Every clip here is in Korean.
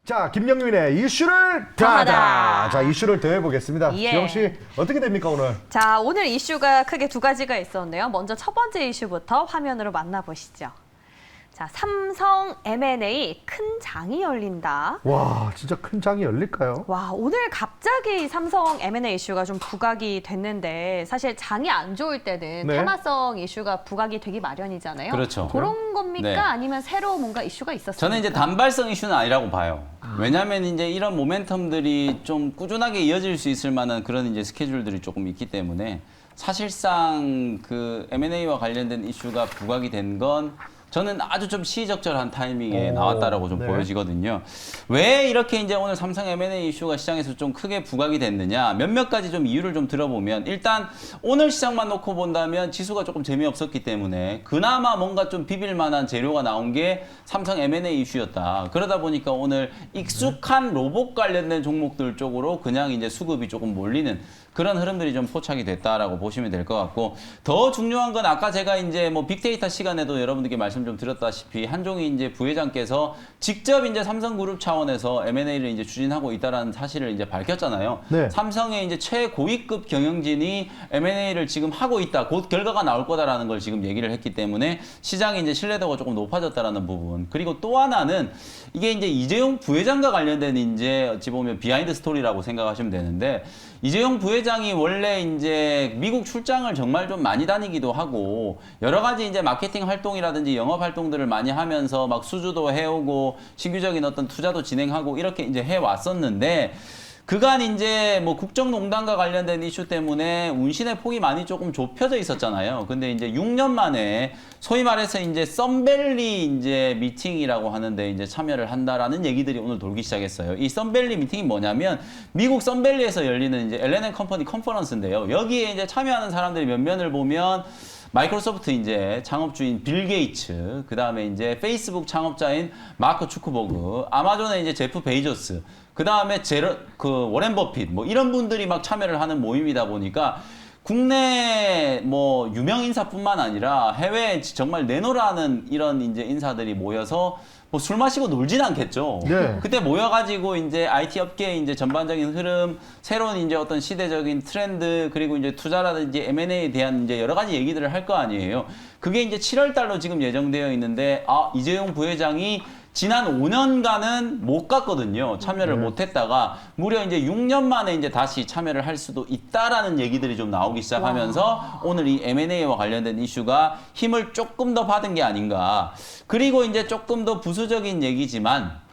자, 김영민의 이슈를 더하다. 자, 이슈를 더해보겠습니다. 예. 지영 씨, 어떻게 됩니까, 오늘? 자, 오늘 이슈가 크게 두 가지가 있었는데요. 먼저 첫 번째 이슈부터 화면으로 만나보시죠. 자, 삼성 M&A 큰 장이 열린다. 와, 진짜 큰 장이 열릴까요? 와, 오늘 갑자기 삼성 M&A 이슈가 좀 부각이 됐는데 사실 장이 안 좋을 때는 네. 테마성 이슈가 부각이 되기 마련이잖아요. 그렇죠. 그런 겁니까? 네. 아니면 새로 뭔가 이슈가 있었습니까? 저는 이제 단발성 이슈는 아니라고 봐요. 왜냐하면 이제 이런 모멘텀들이 좀 꾸준하게 이어질 수 있을 만한 그런 이제 스케줄들이 조금 있기 때문에 사실상 그 M&A와 관련된 이슈가 부각이 된 건 저는 아주 좀 시의적절한 타이밍에 나왔다라고 좀 네. 보여지거든요. 왜 이렇게 이제 오늘 삼성 M&A 이슈가 시장에서 좀 크게 부각이 됐느냐 몇몇 가지 좀 이유를 좀 들어보면 일단 오늘 시장만 놓고 본다면 지수가 조금 재미없었기 때문에 그나마 뭔가 좀 비빌 만한 재료가 나온 게 삼성 M&A 이슈였다. 그러다 보니까 오늘 익숙한 로봇 관련된 종목들 쪽으로 그냥 이제 수급이 조금 몰리는 그런 흐름들이 좀 포착이 됐다라고 보시면 될 것 같고 더 중요한 건 아까 제가 이제 뭐 빅데이터 시간에도 여러분들께 말씀 좀 드렸다시피 한종희 이제 부회장께서 직접 이제 삼성그룹 차원에서 M&A를 이제 추진하고 있다라는 사실을 이제 밝혔잖아요. 네. 삼성의 이제 최고위급 경영진이 M&A를 지금 하고 있다. 곧 결과가 나올 거다라는 걸 지금 얘기를 했기 때문에 시장의 이제 신뢰도가 조금 높아졌다라는 부분. 그리고 또 하나는 이게 이제 이재용 부회장과 관련된 이제 어찌 보면 비하인드 스토리라고 생각하시면 되는데 이재용 부회장이 원래 이제 미국 출장을 정말 좀 많이 다니기도 하고 여러 가지 이제 마케팅 활동이라든지 영업 활동들을 많이 하면서 막 수주도 해오고 신규적인 어떤 투자도 진행하고 이렇게 이제 해왔었는데 그간 이제 뭐 국정농단과 관련된 이슈 때문에 운신의 폭이 많이 조금 좁혀져 있었잖아요. 근데 이제 6년 만에 소위 말해서 이제 썬밸리 이제 미팅이라고 하는데 이제 참여를 한다라는 얘기들이 오늘 돌기 시작했어요. 이 썬밸리 미팅이 뭐냐면 미국 썬밸리에서 열리는 이제 L&M 컴퍼니 컨퍼런스인데요. 여기에 이제 참여하는 사람들이 몇 면을 보면 마이크로소프트 이제 창업주인 빌 게이츠, 그 다음에 이제 페이스북 창업자인 마크 추크버그, 아마존의 이제 제프 베이조스, 그 다음에 워렌 버핏, 뭐 이런 분들이 막 참여를 하는 모임이다 보니까 국내 뭐 유명 인사뿐만 아니라 해외에 정말 내노라는 이런 이제 인사들이 모여서 뭐 술 마시고 놀진 않겠죠. 네. 그때 모여가지고 이제 IT 업계의 이제 전반적인 흐름, 새로운 이제 어떤 시대적인 트렌드, 그리고 이제 투자라든지 M&A에 대한 이제 여러 가지 얘기들을 할 거 아니에요. 그게 이제 7월 달로 지금 예정되어 있는데, 이재용 부회장이 지난 5년간은 못 갔거든요. 참여를 못 했다가 무려 이제 6년 만에 이제 다시 참여를 할 수도 있다라는 얘기들이 좀 나오기 시작하면서 오늘 이 M&A와 관련된 이슈가 힘을 조금 더 받은 게 아닌가. 그리고 이제 조금 더 부수적인 얘기지만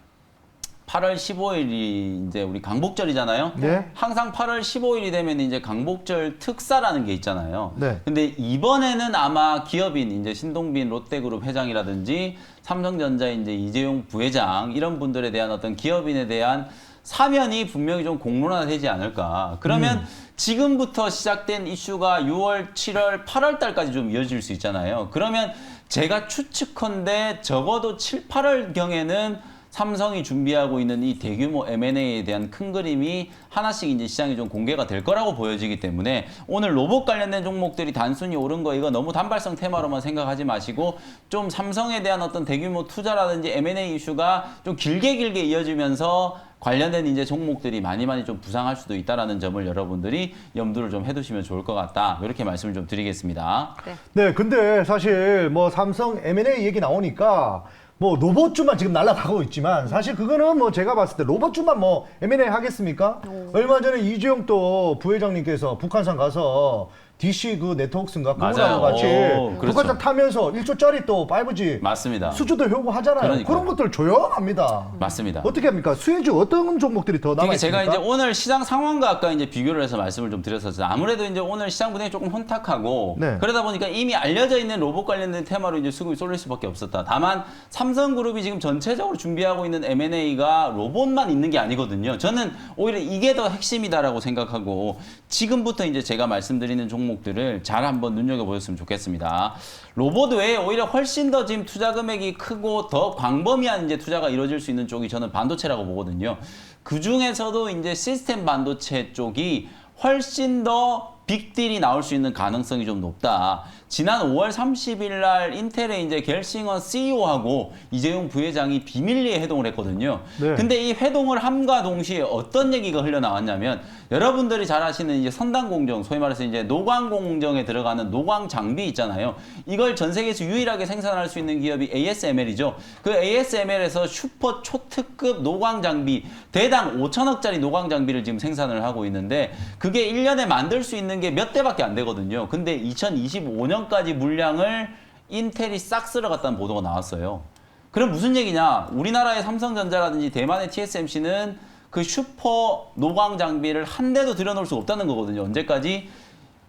8월 15일이 이제 우리 강복절이잖아요. 네. 항상 8월 15일이 되면 이제 강복절 특사라는 게 있잖아요. 네. 근데 이번에는 아마 기업인 이제 신동빈 롯데그룹 회장이라든지 삼성전자 이제 이재용 부회장 이런 분들에 대한 어떤 기업인에 대한 사면이 분명히 좀 공론화되지 않을까. 그러면 지금부터 시작된 이슈가 6월, 7월, 8월 달까지 좀 이어질 수 있잖아요. 그러면 제가 추측컨대 적어도 7, 8월 경에는 삼성이 준비하고 있는 이 대규모 M&A에 대한 큰 그림이 하나씩 이제 시장에 좀 공개가 될 거라고 보여지기 때문에 오늘 로봇 관련된 종목들이 단순히 오른 거 이거 너무 단발성 테마로만 생각하지 마시고 좀 삼성에 대한 어떤 대규모 투자라든지 M&A 이슈가 좀 길게 이어지면서 관련된 이제 종목들이 많이 좀 부상할 수도 있다라는 점을 여러분들이 염두를 좀 해두시면 좋을 것 같다. 이렇게 말씀을 좀 드리겠습니다. 네. 네, 근데 사실 뭐 삼성 M&A 얘기 나오니까 뭐 로봇주만 지금 날아가고 있지만 사실 그거는 뭐 제가 봤을 때 로봇주만 뭐 M&A 하겠습니까? 얼마 전에 이재용 또 부회장님께서 북한산 가서 DC 그 네트워크인가 그거랑 같이 그렇죠. 북한산 타면서 1조짜리 또 5G 맞습니다. 수주도 요구하잖아요. 그러니까요. 그런 것들 조용합니다. 맞습니다. 어떻게 합니까? 수혜주 어떤 종목들이 더 남아 이게 있습니까? 제가 이제 오늘 시장 상황과 아까 이제 비교를 해서 말씀을 좀 드렸었죠. 아무래도 이제 오늘 시장 분위기 조금 혼탁하고 네. 그러다 보니까 이미 알려져 있는 로봇 관련된 테마로 이제 수급이 쏠릴 수밖에 없었다. 다만 삼성그룹이 지금 전체적으로 준비하고 있는 M&A가 로봇만 있는 게 아니거든요. 저는 오히려 이게 더 핵심이다라고 생각하고 지금부터 이제 제가 말씀드리는 종목들을 잘 한번 눈여겨보셨으면 좋겠습니다. 로봇 외에 오히려 훨씬 더 지금 투자 금액이 크고 더 광범위한 이제 투자가 이루어질 수 있는 쪽이 저는 반도체라고 보거든요. 그 중에서도 이제 시스템 반도체 쪽이 훨씬 더 빅딜이 나올 수 있는 가능성이 좀 높다. 지난 5월 30일 날 인텔의 이제 겔싱원 CEO하고 이재용 부회장이 비밀리에 회동을 했거든요. 네. 근데 이 회동을 함과 동시에 어떤 얘기가 흘러나왔냐면 여러분들이 잘 아시는 이제 선단 공정, 소위 말해서 이제 노광 공정에 들어가는 노광 장비 있잖아요. 이걸 전 세계에서 유일하게 생산할 수 있는 기업이 ASML이죠. 그 ASML에서 슈퍼 초특급 노광 장비 대당 5천억짜리 노광 장비를 지금 생산을 하고 있는데 그게 1년에 만들 수 있는 게 몇 대밖에 안 되거든요. 근데 2025년까지 물량을 인텔이 싹 쓸어갔다는 보도가 나왔어요. 그럼 무슨 얘기냐? 우리나라의 삼성전자라든지 대만의 TSMC는 그 슈퍼 노광 장비를 한 대도 들여놓을 수 없다는 거거든요. 언제까지?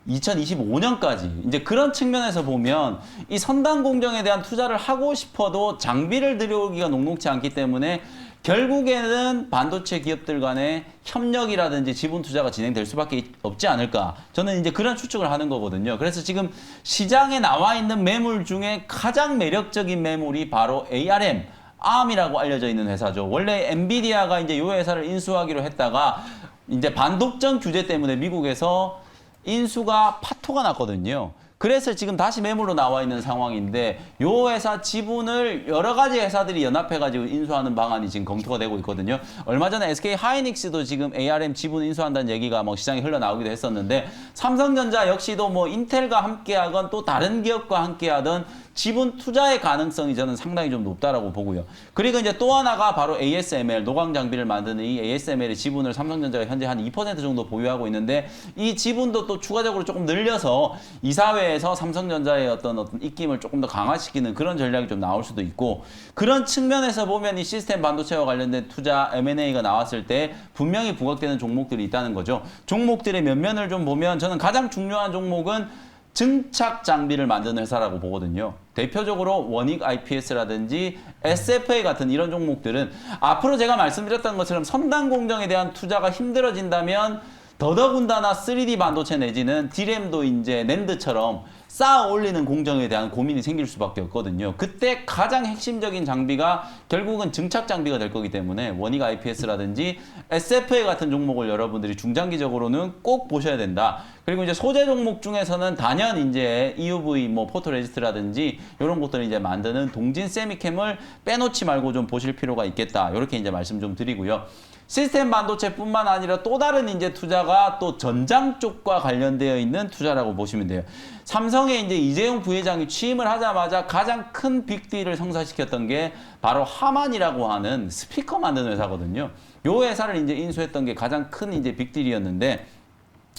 2025년까지. 이제 그런 측면에서 보면 이 선단 공정에 대한 투자를 하고 싶어도 장비를 들여오기가 녹록지 않기 때문에 결국에는 반도체 기업들 간의 협력이라든지 지분 투자가 진행될 수밖에 없지 않을까. 저는 이제 그런 추측을 하는 거거든요. 그래서 지금 시장에 나와 있는 매물 중에 가장 매력적인 매물이 바로 ARM, ARM이라고 알려져 있는 회사죠. 원래 엔비디아가 이제 이 회사를 인수하기로 했다가 이제 반독점 규제 때문에 미국에서 인수가 파토가 났거든요. 그래서 지금 다시 매물로 나와 있는 상황인데 이 회사 지분을 여러 가지 회사들이 연합해가지고 인수하는 방안이 지금 검토가 되고 있거든요. 얼마 전에 SK 하이닉스도 지금 ARM 지분 인수한다는 얘기가 뭐 시장에 흘러나오기도 했었는데 삼성전자 역시도 뭐 인텔과 함께하건 또 다른 기업과 함께하던 지분 투자의 가능성이 저는 상당히 좀 높다라고 보고요. 그리고 이제 또 하나가 바로 ASML, 노광 장비를 만드는 이 ASML의 지분을 삼성전자가 현재 한 2% 정도 보유하고 있는데 이 지분도 또 추가적으로 조금 늘려서 이사회에서 삼성전자의 어떤 입김을 조금 더 강화시키는 그런 전략이 좀 나올 수도 있고 그런 측면에서 보면 이 시스템 반도체와 관련된 투자 M&A가 나왔을 때 분명히 부각되는 종목들이 있다는 거죠. 종목들의 면면을 좀 보면 저는 가장 중요한 종목은 증착 장비를 만드는 회사라고 보거든요. 대표적으로 원익 IPS라든지 SFA 같은 이런 종목들은 앞으로 제가 말씀드렸던 것처럼 선단 공정에 대한 투자가 힘들어진다면 더더군다나 3D 반도체 내지는 D램도 이제 낸드처럼 쌓아 올리는 공정에 대한 고민이 생길 수밖에 없거든요. 그때 가장 핵심적인 장비가 결국은 증착 장비가 될 거기 때문에 원익 IPS라든지 SFA 같은 종목을 여러분들이 중장기적으로는 꼭 보셔야 된다. 그리고 이제 소재 종목 중에서는 단연 이제 EUV 뭐 포토레지스트라든지 이런 것들을 이제 만드는 동진 세미캠을 빼놓지 말고 좀 보실 필요가 있겠다. 이렇게 이제 말씀 좀 드리고요. 시스템 반도체뿐만 아니라 또 다른 이제 투자가 또 전장 쪽과 관련되어 있는 투자라고 보시면 돼요. 삼성의 이제 이재용 부회장이 취임을 하자마자 가장 큰 빅딜을 성사시켰던 게 바로 하만이라고 하는 스피커 만드는 회사거든요. 요 회사를 이제 인수했던 게 가장 큰 이제 빅딜이었는데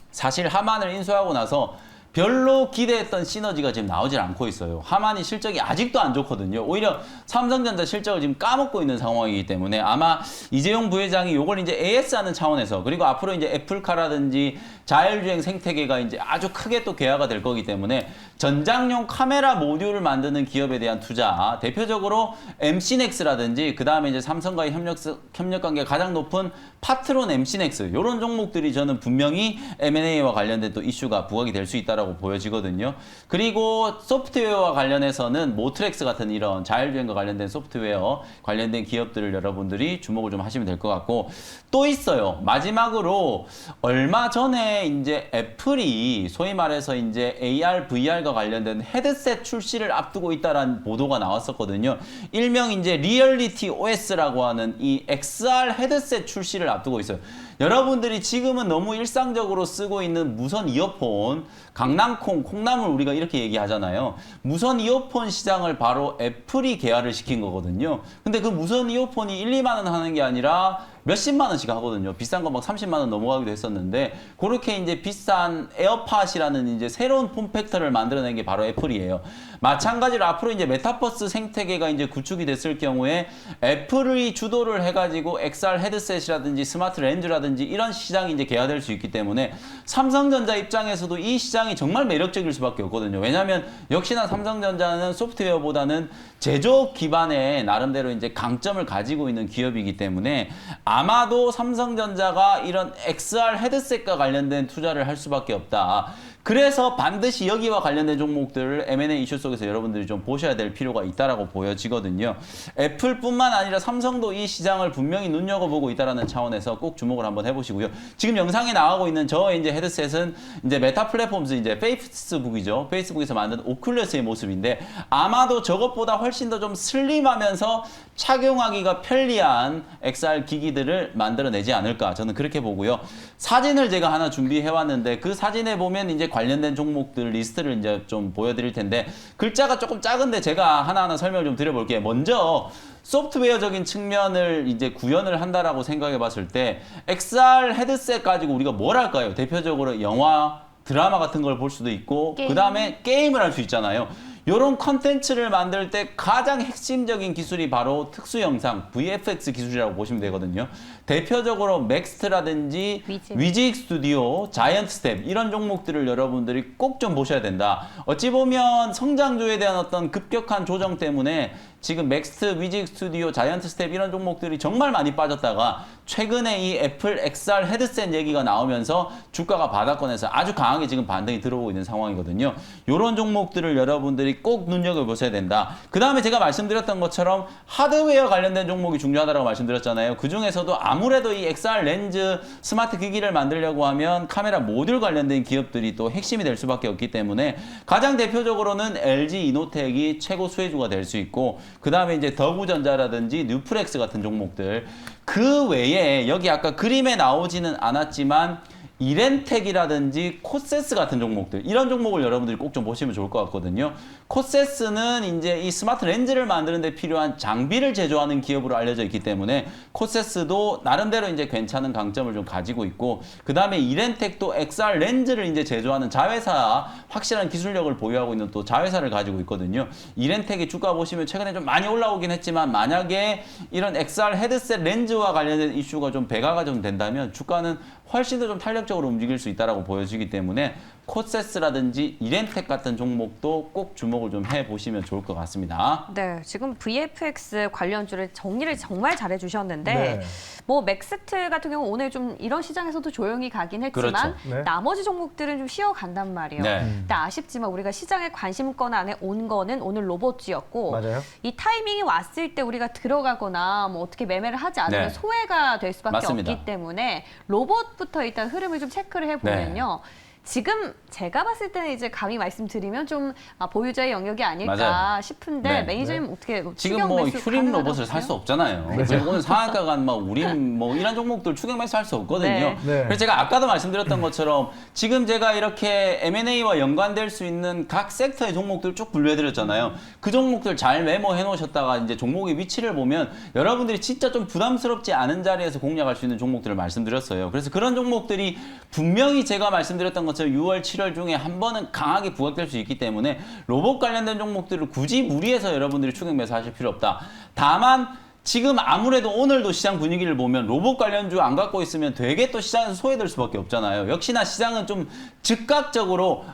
사실 하만을 인수하고 나서 별로 기대했던 시너지가 지금 나오질 않고 있어요. 하만이 실적이 아직도 안 좋거든요. 오히려 삼성전자 실적을 지금 까먹고 있는 상황이기 때문에 아마 이재용 부회장이 이걸 이제 AS하는 차원에서 그리고 앞으로 이제 애플카라든지 자율주행 생태계가 이제 아주 크게 또 개화가 될 거기 때문에 전장용 카메라 모듈을 만드는 기업에 대한 투자, 대표적으로 MC넥스라든지 그 다음에 이제 삼성과의 협력 관계가 가장 높은 파트론 MC넥스 이런 종목들이 저는 분명히 M&A와 관련된 또 이슈가 부각이 될 수 있다라고 보여지거든요. 그리고 소프트웨어와 관련해서는 모트렉스 같은 이런 자율주행과 관련된 소프트웨어 관련된 기업들을 여러분들이 주목을 좀 하시면 될 것 같고 또 있어요. 마지막으로 얼마 전에 이제 애플이 소위 말해서 이제 AR, VR과 관련된 헤드셋 출시를 앞두고 있다라는 보도가 나왔었거든요. 일명 이제 리얼리티 OS라고 하는 이 XR 헤드셋 출시를 앞두고 있어요. 여러분들이 지금은 너무 일상적으로 쓰고 있는 무선 이어폰, 강낭콩, 콩나물 우리가 이렇게 얘기하잖아요. 무선 이어폰 시장을 바로 애플이 개화를 시킨 거거든요. 근데 그 무선 이어폰이 1, 2만 원 하는 게 아니라 몇십만 원씩 하거든요. 비싼 거 막 30만 원 넘어가기도 했었는데 그렇게 이제 비싼 에어팟이라는 이제 새로운 폼팩터를 만들어낸 게 바로 애플이에요. 마찬가지로 앞으로 이제 메타버스 생태계가 이제 구축이 됐을 경우에 애플이 주도를 해가지고 XR 헤드셋이라든지 스마트 렌즈라든지 이런 시장이 이제 개화될 수 있기 때문에 삼성전자 입장에서도 이 시장이 정말 매력적일 수밖에 없거든요. 왜냐하면 역시나 삼성전자는 소프트웨어보다는 제조업 기반의 나름대로 이제 강점을 가지고 있는 기업이기 때문에 아마도 삼성전자가 이런 XR 헤드셋과 관련된 투자를 할 수밖에 없다. 그래서 반드시 여기와 관련된 종목들을 M&A 이슈 속에서 여러분들이 좀 보셔야 될 필요가 있다라고 보여지거든요. 애플뿐만 아니라 삼성도 이 시장을 분명히 눈여겨보고 있다라는 차원에서 꼭 주목을 한번 해보시고요. 지금 영상에 나가고 있는 저 이제 헤드셋은 이제 메타 플랫폼스 이제 페이스북이죠. 페이스북에서 만든 오큘러스의 모습인데 아마도 저것보다 훨씬 더 좀 슬림하면서 착용하기가 편리한 XR 기기들을 만들어내지 않을까 저는 그렇게 보고요. 사진을 제가 하나 준비해 왔는데 그 사진에 보면 이제 관련된 종목들 리스트를 이제 좀 보여드릴 텐데 글자가 조금 작은데 제가 하나하나 설명을 좀 드려볼게요. 먼저 소프트웨어적인 측면을 이제 구현을 한다라고 생각해 봤을 때 XR 헤드셋 가지고 우리가 뭘 할까요? 대표적으로 영화, 드라마 같은 걸 볼 수도 있고 게임. 그다음에 게임을 할 수 있잖아요. 이런 컨텐츠를 만들 때 가장 핵심적인 기술이 바로 특수영상, VFX 기술이라고 보시면 되거든요. 대표적으로 맥스트라든지 위즈. 위직 스튜디오, 자이언트 스텝 이런 종목들을 여러분들이 꼭 좀 보셔야 된다. 어찌 보면 성장주에 대한 어떤 급격한 조정 때문에 지금 맥스트, 위직 스튜디오, 자이언트 스텝 이런 종목들이 정말 많이 빠졌다가 최근에 이 애플 XR 헤드셋 얘기가 나오면서 주가가 바닥권에서 아주 강하게 지금 반등이 들어오고 있는 상황이거든요. 이런 종목들을 여러분들이 꼭 눈여겨보셔야 된다. 그 다음에 제가 말씀드렸던 것처럼 하드웨어 관련된 종목이 중요하다고 말씀드렸잖아요. 그 중에서도 아무래도 이 XR 렌즈 스마트 기기를 만들려고 하면 카메라 모듈 관련된 기업들이 또 핵심이 될 수밖에 없기 때문에 가장 대표적으로는 LG 이노텍이 최고 수혜주가 될 수 있고 그 다음에 이제 더구전자라든지 뉴프렉스 같은 종목들 그 외에 여기 아까 그림에 나오지는 않았지만 이렌텍이라든지 코세스 같은 종목들 이런 종목을 여러분들이 꼭 좀 보시면 좋을 것 같거든요. 코세스는 이제 이 스마트 렌즈를 만드는 데 필요한 장비를 제조하는 기업으로 알려져 있기 때문에 코세스도 나름대로 이제 괜찮은 강점을 좀 가지고 있고 그 다음에 이렌텍도 XR 렌즈를 이제 제조하는 자회사 확실한 기술력을 보유하고 있는 또 자회사를 가지고 있거든요. 이렌텍의 주가 보시면 최근에 좀 많이 올라오긴 했지만 만약에 이런 XR 헤드셋 렌즈와 관련된 이슈가 좀 배가가 좀 된다면 주가는 훨씬 더 좀 탄력적으로 움직일 수 있다라고 보여지기 때문에 코세스라든지 이렌텍 같은 종목도 꼭 주목을 좀 해보시면 좋을 것 같습니다. 네, 지금 VFX 관련주를 정리를 정말 잘해주셨는데 네. 뭐 맥스트 같은 경우 오늘 좀 이런 시장에서도 조용히 가긴 했지만 그렇죠. 네. 나머지 종목들은 좀 쉬어간단 말이에요. 네. 근데 아쉽지만 우리가 시장에 관심권 안에 온 거는 오늘 로봇주였고 맞아요. 이 타이밍이 왔을 때 우리가 들어가거나 뭐 어떻게 매매를 하지 않으면 네. 소외가 될 수밖에 맞습니다. 없기 때문에 로봇부터 일단 흐름을 좀 체크를 해보면요. 지금 제가 봤을 때는 이제 감히 말씀드리면 좀 보유자의 영역이 아닐까 맞아요. 싶은데 네. 매니저님 어떻게 지금 추격 뭐 매수 휴림 가능하다고 로봇을 살 수 보세요? 없잖아요. 그리고 오늘 상한가가 막 우림 뭐 이런 종목들 추격 매수 할 수 없거든요. 네. 네. 그래서 제가 아까도 말씀드렸던 것처럼 지금 제가 이렇게 M&A와 연관될 수 있는 각 섹터의 종목들 쭉 분류해드렸잖아요. 그 종목들 잘 메모해 놓으셨다가 이제 종목의 위치를 보면 여러분들이 진짜 좀 부담스럽지 않은 자리에서 공략할 수 있는 종목들을 말씀드렸어요. 그래서 그런 종목들이 분명히 제가 말씀드렸던 것처럼 6월, 7월 중에 한 번은 강하게 부각될 수 있기 때문에 로봇 관련된 종목들을 굳이 무리해서 여러분들이 추격 매수하실 필요 없다. 다만 지금 아무래도 오늘도 시장 분위기를 보면 로봇 관련주 안 갖고 있으면 되게 또 시장에서 소외될 수밖에 없잖아요. 역시나 시장은 좀 즉각적으로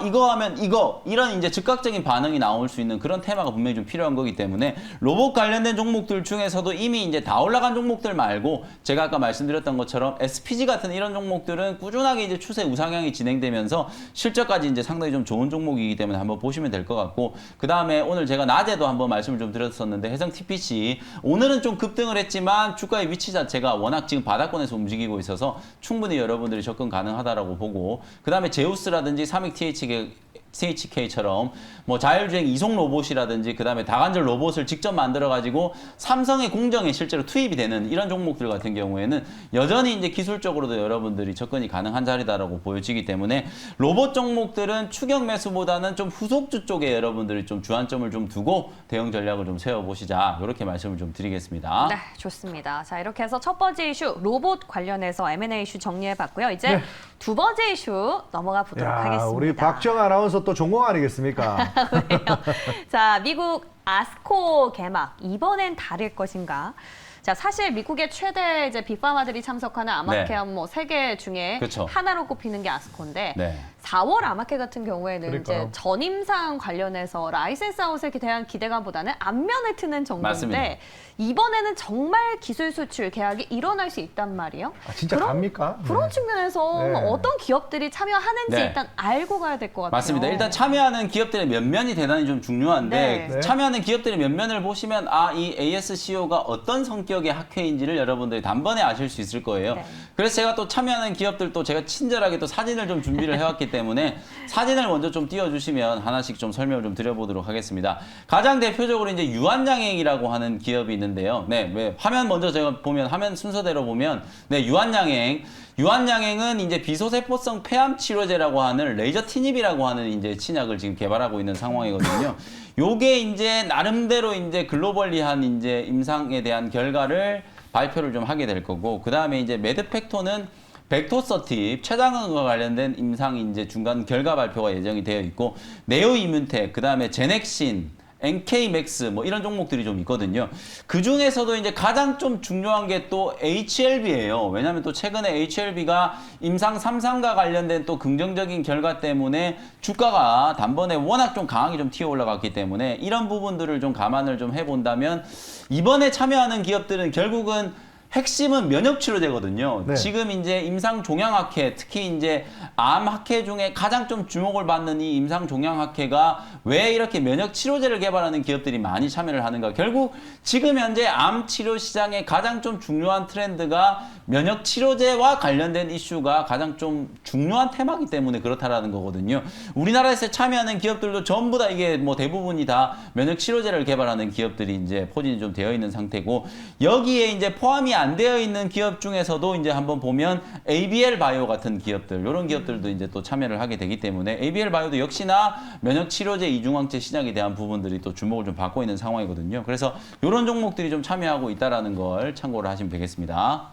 이거 하면 이거 이런 이제 즉각적인 반응이 나올 수 있는 그런 테마가 분명히 좀 필요한 거기 때문에 로봇 관련된 종목들 중에서도 이미 이제 다 올라간 종목들 말고 제가 아까 말씀드렸던 것처럼 SPG 같은 이런 종목들은 꾸준하게 이제 추세 우상향이 진행되면서 실적까지 이제 상당히 좀 좋은 종목이기 때문에 한번 보시면 될 것 같고 그 다음에 오늘 제가 낮에도 한번 말씀을 좀 드렸었는데 해성 TPC 오늘은 좀 급등을 했지만 주가의 위치 자체가 워낙 지금 바닥권에서 움직이고 있어서 충분히 여러분들이 접근 가능하다라고 보고 그 다음에 제우스라든지 삼익 CHK처럼 뭐 자율주행 이송 로봇이라든지 그다음에 다관절 로봇을 직접 만들어 가지고 삼성의 공정에 실제로 투입이 되는 이런 종목들 같은 경우에는 여전히 이제 기술적으로도 여러분들이 접근이 가능한 자리다라고 보여지기 때문에 로봇 종목들은 추격 매수보다는 좀 후속주 쪽에 여러분들이 좀 주안점을 좀 두고 대응 전략을 좀 세워 보시자 이렇게 말씀을 좀 드리겠습니다. 네, 좋습니다. 자, 이렇게 해서 첫 번째 이슈 로봇 관련해서 M&A 이슈 정리해봤고요. 이제 네. 두 번째 이슈 넘어가 보도록 하겠습니다. 우리 박정 아나운서 또 전공 아니겠습니까? 자, 미국 아스코 개막 이번엔 다를 것인가? 자, 사실 미국의 최대 이제 빅파마들이 참석하는 아마케어 뭐 3개 중에 그렇죠. 하나로 꼽히는 게 아스코인데 네. 4월 암학회 같은 경우에는 그러니까요. 이제 전임상 관련해서 라이센스 아웃에 대한 기대감보다는 앞면을 트는 정도인데 맞습니다. 이번에는 정말 기술 수출 계약이 일어날 수 있단 말이에요. 아, 진짜 그런- 갑니까? 그런 네. 측면에서 네. 어떤 기업들이 참여하는지 네. 일단 알고 가야 될 것 같아요. 맞습니다. 일단 참여하는 기업들의 면면이 대단히 좀 중요한데 네. 네. 참여하는 기업들의 면면을 보시면 이 ASCO가 어떤 성격의 학회인지를 여러분들이 단번에 아실 수 있을 거예요. 네. 그래서 제가 또 참여하는 기업들도 제가 친절하게 또 사진을 좀 준비를 해왔기 때문에 사진을 먼저 좀 띄워주시면 하나씩 좀 설명을 좀 드려보도록 하겠습니다. 가장 대표적으로 이제 유한양행이라고 하는 기업이 있는데요. 네, 화면 먼저 제가 보면 화면 순서대로 보면 네, 유한양행은 이제 비소세포성 폐암 치료제라고 하는 레이저 티닙이라고 하는 이제 신약을 지금 개발하고 있는 상황이거든요. 요게 이제 나름대로 이제 글로벌리한 이제 임상에 대한 결과를 발표를 좀 하게 될 거고, 그 다음에 이제 매드팩토는 벡토서팁 췌장암과 관련된 임상 이제 중간 결과 발표가 예정이 되어 있고, 네오이뮨텍, 그 다음에 제넥신, NK맥스 뭐 이런 종목들이 좀 있거든요. 그 중에서도 이제 가장 좀 중요한 게 또 HLB예요. 왜냐하면 또 최근에 HLB가 임상 3상과 관련된 또 긍정적인 결과 때문에 주가가 단번에 워낙 좀 강하게 좀 튀어 올라갔기 때문에 이런 부분들을 좀 감안을 좀 해본다면 이번에 참여하는 기업들은 결국은 핵심은 면역 치료제거든요. 네. 지금 이제 임상 종양학회, 특히 이제 암 학회 중에 가장 좀 주목을 받는 이 임상 종양학회가 왜 이렇게 면역 치료제를 개발하는 기업들이 많이 참여를 하는가? 결국 지금 현재 암 치료 시장의 가장 좀 중요한 트렌드가 면역 치료제와 관련된 이슈가 가장 좀 중요한 테마이기 때문에 그렇다라는 거거든요. 우리나라에서 참여하는 기업들도 전부 다 이게 뭐 대부분이 다 면역 치료제를 개발하는 기업들이 이제 포진이 좀 되어 있는 상태고, 여기에 이제 포함이 안 되어 있는 기업 중에서도 이제 한번 보면 ABL 바이오 같은 기업들, 이런 기업들도 이제 또 참여를 하게 되기 때문에 ABL 바이오도 역시나 면역 치료제 이중항체 시장에 대한 부분들이 또 주목을 좀 받고 있는 상황이거든요. 그래서 이런 종목들이 좀 참여하고 있다라는 걸 참고를 하시면 되겠습니다.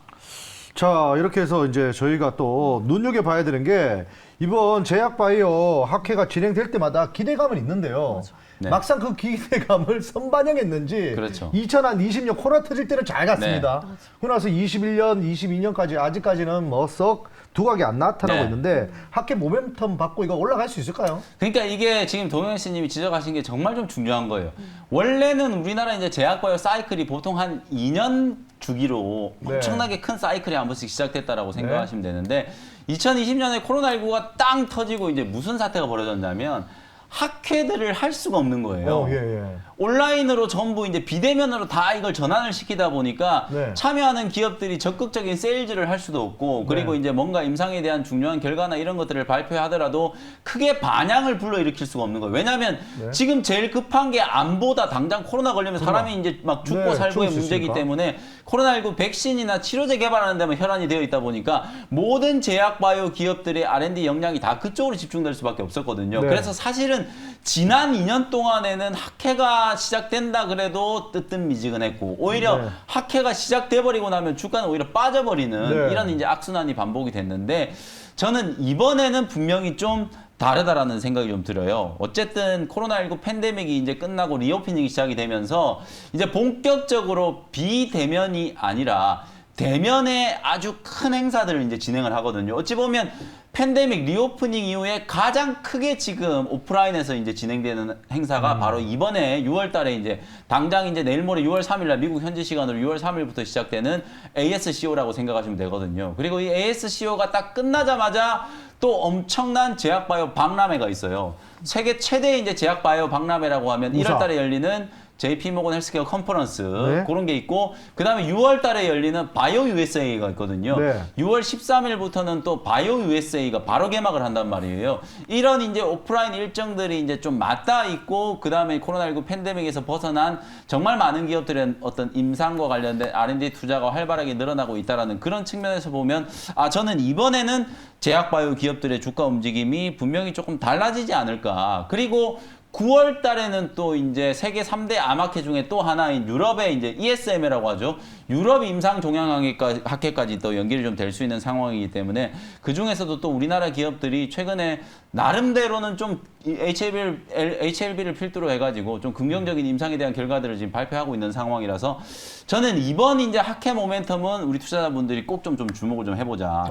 자, 이렇게 해서 이제 저희가 또 눈여겨봐야 되는 게 이번 제약바이오 학회가 진행될 때마다 기대감은 있는데요. 네. 막상 그 기대감을 선반영했는지 그렇죠. 2020년 코로나 터질 때는 잘 갔습니다. 그러고 나서 21년, 22년까지 아직까지는 뭐 썩 두각이 안 나타나고 네. 있는데 학회 모멘텀 받고 이거 올라갈 수 있을까요? 그러니까 이게 지금 동영 씨님이 지적하신 게 정말 좀 중요한 거예요. 원래는 우리나라 이제 제약바이오 사이클이 보통 한 2년 주기로 네. 엄청나게 큰 사이클이 한 번씩 시작됐다라고 생각하시면 되는데, 2020년에 코로나19가 땅 터지고 이제 무슨 사태가 벌어졌냐면 학회들을 할 수가 없는 거예요. 예. 온라인으로 전부 이제 비대면으로 다 이걸 전환을 시키다 보니까 네. 참여하는 기업들이 적극적인 세일즈를 할 수도 없고, 그리고 네. 이제 뭔가 임상에 대한 중요한 결과나 이런 것들을 발표하더라도 크게 반향을 불러일으킬 수가 없는 거예요. 왜냐하면 네. 지금 제일 급한 게 암보다 당장 코로나 걸리면 사람이 이제 막 죽고 네, 살고의 죽을 수 문제이기 있으니까. 때문에 코로나19 백신이나 치료제 개발하는 데만 혈안이 되어 있다 보니까 모든 제약바이오 기업들의 R&D 역량이 다 그쪽으로 집중될 수밖에 없었거든요. 네. 그래서 사실은 지난 2년 동안에는 학회가 시작된다 그래도 뜨뜻미지근했고, 오히려 네. 학회가 시작돼버리고 나면 주가는 오히려 빠져버리는 네. 이런 이제 악순환이 반복이 됐는데, 저는 이번에는 분명히 좀 다르다라는 생각이 좀 들어요. 어쨌든 코로나19 팬데믹이 이제 끝나고 리오프닝이 시작이 되면서 이제 본격적으로 비대면이 아니라 대면의 아주 큰 행사들을 이제 진행을 하거든요. 어찌 보면 팬데믹 리오프닝 이후에 가장 크게 지금 오프라인에서 이제 진행되는 행사가 바로 이번에 6월 달에 이제 당장 이제 내일 모레 6월 3일 날 미국 현지 시간으로 6월 3일부터 시작되는 ASCO라고 생각하시면 되거든요. 그리고 이 ASCO가 딱 끝나자마자 또 엄청난 제약바이오 박람회가 있어요. 세계 최대의 이제 제약바이오 박람회라고 하면 우사. 1월 달에 열리는 JP모건 헬스케어 컨퍼런스, 네. 그런 게 있고, 그 다음에 6월 달에 열리는 바이오 USA가 있거든요. 네. 6월 13일부터는 또 바이오 USA가 바로 개막을 한단 말이에요. 이런 이제 오프라인 일정들이 이제 좀 맞닿아 있고, 그 다음에 코로나19 팬데믹에서 벗어난 정말 많은 기업들의 어떤 임상과 관련된 R&D 투자가 활발하게 늘어나고 있다라는 그런 측면에서 보면, 저는 이번에는 제약바이오 기업들의 주가 움직임이 분명히 조금 달라지지 않을까. 그리고 9월 달에는 또 이제 세계 3대 암학회 중에 또 하나인 유럽의 이제 ESMA라고 하죠. 유럽 임상 종양학회까지 또 연결이 좀 될 수 있는 상황이기 때문에 그 중에서도 또 우리나라 기업들이 최근에 나름대로는 좀 이 HLB를 필두로 해가지고 좀 긍정적인 임상에 대한 결과들을 지금 발표하고 있는 상황이라서 저는 이번 이제 학회 모멘텀은 우리 투자자분들이 꼭 좀 주목을 좀 해보자.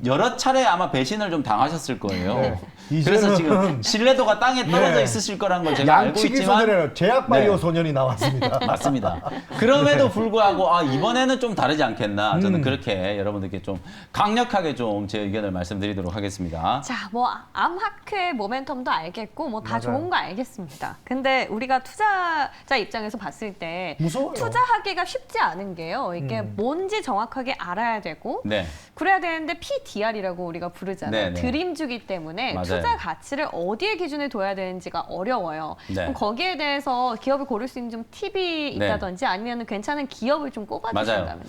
여러 차례 아마 배신을 좀 당하셨을 거예요. 네. 그래서 이제는 지금 신뢰도가 땅에 떨어져 네. 있으실 거란 걸 제가 알고 양치기 있지만 소년의 제약바이오 네. 소년이 나왔습니다. 맞습니다. 그럼에도 불구하고 이번에는 좀 다르지 않겠나 저는 그렇게 여러분들께 좀 강력하게 좀 제 의견을 말씀드리도록 하겠습니다. 자, 뭐 암학회 모멘텀도 알겠고 뭐 다 맞아요. 좋은 거 알겠습니다. 근데 우리가 투자자 입장에서 봤을 때 무서워요. 투자하기가 쉽지 않은 게요. 이게 뭔지 정확하게 알아야 되고 네. 그래야 되는데 PDR이라고 우리가 부르잖아요. 네, 네. 드림주기 때문에 맞아요. 투자 가치를 어디에 기준에 둬야 되는지가 어려워요. 네. 그럼 거기에 대해서 기업을 고를 수 있는 좀 팁이 네. 있다든지 아니면 괜찮은 기업을 좀 꼽아주신다면요.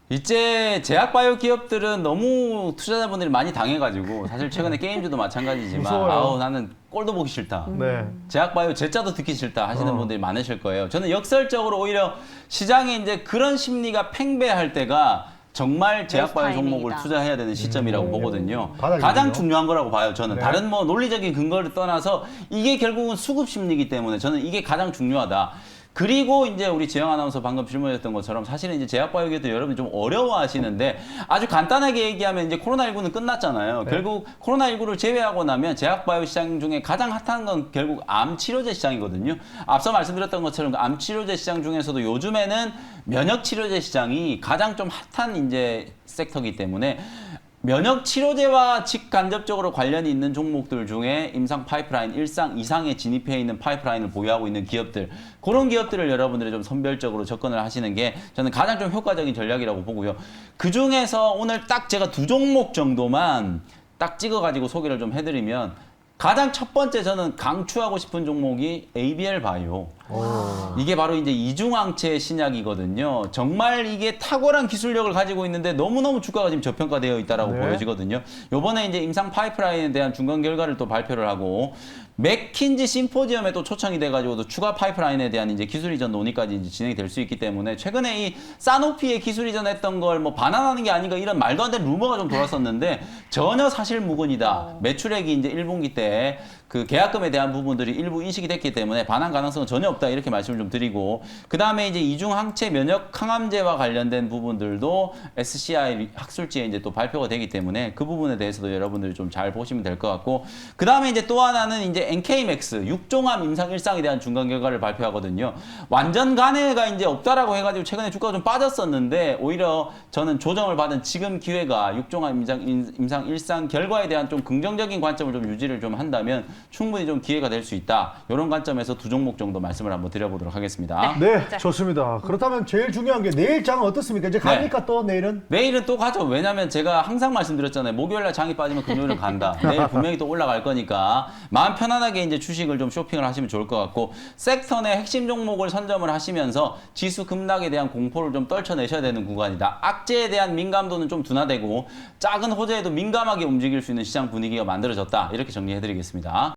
이제 제약바이오 기업들은 너무 투자자분들이 많이 당해가지고 사실 최근에 게임주도 마찬가지지만 무서워요. 나는 꼴도 보기 싫다. 네. 제약바이오 제자도 듣기 싫다 하시는 분들이 많으실 거예요. 저는 역설적으로 오히려 시장에 이제 그런 심리가 팽배할 때가 정말 제약바이오 타이밍이다. 종목을 투자해야 되는 시점이라고 보거든요. 바닥이군요. 가장 중요한 거라고 봐요. 저는 네. 다른 뭐 논리적인 근거를 떠나서 이게 결국은 수급 심리이기 때문에 저는 이게 가장 중요하다. 그리고 이제 우리 지영 아나운서 방금 질문했던 것처럼 사실은 이제 제약바이오 기업들 여러분이 좀 어려워하시는데 아주 간단하게 얘기하면 이제 코로나19는 끝났잖아요. 네. 결국 코로나19를 제외하고 나면 제약바이오 시장 중에 가장 핫한 건 결국 암 치료제 시장이거든요. 앞서 말씀드렸던 것처럼 암 치료제 시장 중에서도 요즘에는 면역 치료제 시장이 가장 좀 핫한 이제 섹터이기 때문에 면역 치료제와 직간접적으로 관련이 있는 종목들 중에 임상 파이프라인 1상 이상에 진입해 있는 파이프라인을 보유하고 있는 기업들, 그런 기업들을 여러분들이 좀 선별적으로 접근을 하시는 게 저는 가장 좀 효과적인 전략이라고 보고요. 그 중에서 오늘 딱 제가 2종목 정도만 딱 찍어가지고 소개를 좀 해드리면 가장 첫 번째 저는 강추하고 싶은 종목이 ABL 바이오. 이게 바로 이제 이중항체 신약이거든요. 정말 이게 탁월한 기술력을 가지고 있는데 너무너무 주가가 지금 저평가되어 있다라고 네. 보여지거든요. 요번에 이제 임상 파이프라인에 대한 중간 결과를 또 발표를 하고 맥킨지 심포지엄에 또 초청이 돼가지고 또 추가 파이프라인에 대한 이제 기술 이전 논의까지 이제 진행이 될 수 있기 때문에 최근에 이 사노피의 기술 이전했던 걸 뭐 반환하는 게 아닌가 이런 말도 안 되는 루머가 좀 돌았었는데 전혀 사실무근이다. 매출액이 이제 1분기 때 그 계약금에 대한 부분들이 일부 인식이 됐기 때문에 반환 가능성은 전혀 없다 이렇게 말씀을 좀 드리고 그 다음에 이제 이중 항체 면역 항암제와 관련된 부분들도 SCI 학술지에 이제 또 발표가 되기 때문에 그 부분에 대해서도 여러분들이 좀 잘 보시면 될 것 같고 그 다음에 이제 또 하나는 이제 NK맥스 육종암 임상 1상에 대한 중간 결과를 발표하거든요. 완전 간해가 이제 없다라고 해가지고 최근에 주가가 좀 빠졌었는데 오히려 저는 조정을 받은 지금 기회가 육종암 임상 1상 결과에 대한 좀 긍정적인 관점을 좀 유지를 좀 한다면 충분히 좀 기회가 될 수 있다. 이런 관점에서 2종목 정도 말씀을 한번 드려보도록 하겠습니다. 네, 자. 좋습니다. 그렇다면 제일 중요한 게 내일 장 어떻습니까? 이제 갑니까 또 내일은? 내일은 또 가죠. 왜냐면 제가 항상 말씀드렸잖아요. 목요일날 장이 빠지면 금요일은 간다. 내일 분명히 또 올라갈 거니까 마음 편안하게 이제 주식을 좀 쇼핑을 하시면 좋을 것 같고 섹터 내 핵심 종목을 선점을 하시면서 지수 급락에 대한 공포를 좀 떨쳐내셔야 되는 구간이다. 악재에 대한 민감도는 좀 둔화되고 작은 호재에도 민감하게 움직일 수 있는 시장 분위기가 만들어졌다. 이렇게 정리해드리겠습니다.